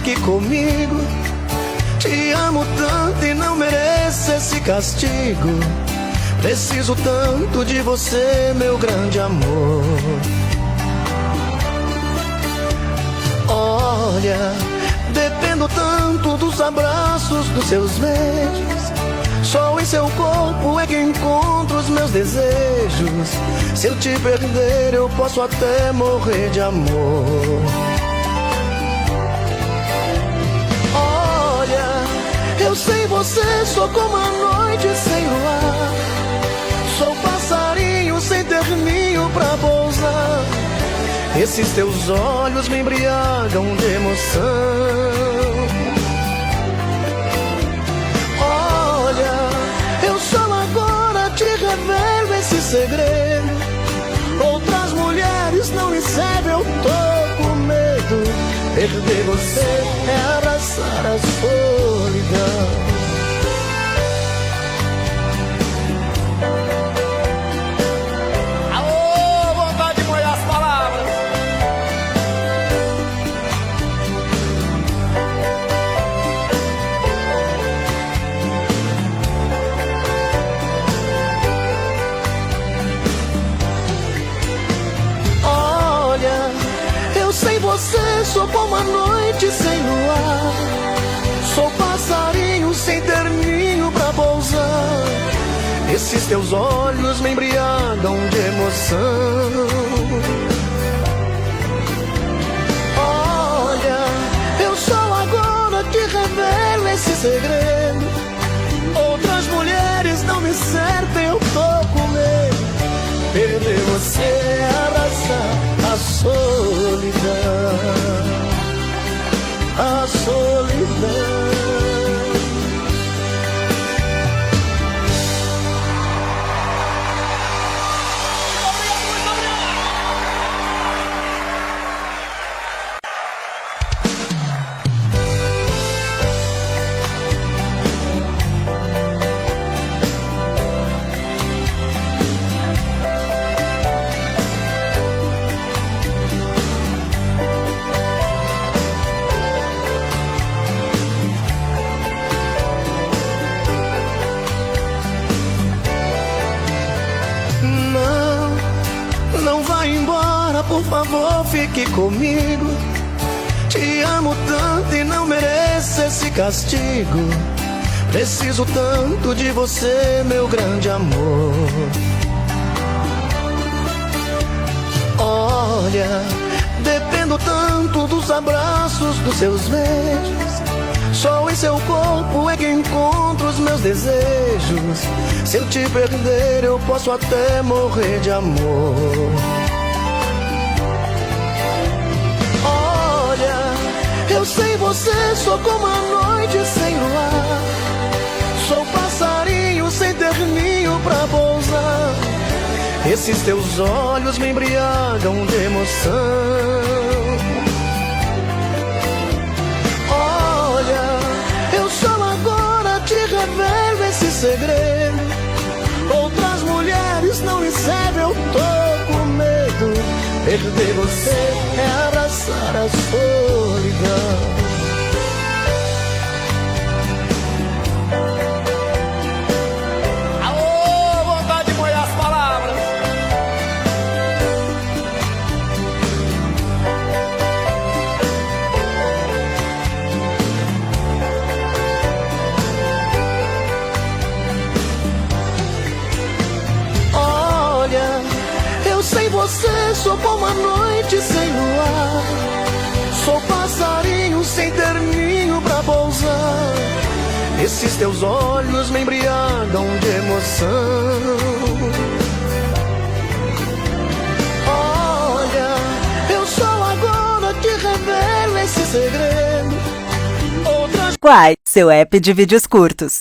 fique comigo. Te amo tanto e não mereço esse castigo. Preciso tanto de você, meu grande amor. Olha, dependo tanto dos abraços, dos seus beijos. Só em seu corpo é que encontro os meus desejos. Se eu te perder, eu posso até morrer de amor. Olha, eu sei você, sou como a noite sem luar. Sou passarinho sem ter ninho pra pousar. Esses teus olhos me embriagam de emoção. Revelo esse segredo. Outras mulheres não me servem, eu tô com medo. Perder você é abraçar a solidão. Você, sou como a noite sem luar. Sou passarinho sem ter ninho pra pousar. Esses teus olhos me embriagam de emoção. Olha, eu só agora te revelo esse segredo. Outras mulheres não me servem, eu tô com medo. Perder você é abraçar a solidão. A solidão. Não vai embora, por favor, fique comigo. Te amo tanto e não mereço esse castigo. Preciso tanto de você, meu grande amor. Olha, dependo tanto dos abraços, dos seus beijos. Só em seu corpo é que encontro os meus desejos. Se eu te perder, eu posso até morrer de amor. Olha, eu sei você, sou como a noite sem luar. Sou passarinho sem ter ninho pra pousar. Esses teus olhos me embriagam de emoção. Revelo esse segredo. Outras mulheres não me servem, eu tô com medo. Perder você é abraçar a solidão. Sem você, sou como a noite sem luar. Sou passarinho sem ter ninho pra pousar. Esses teus olhos me embriagam de emoção. Olha, eu só agora te revelo esse segredo. Quai, seu app de vídeos curtos.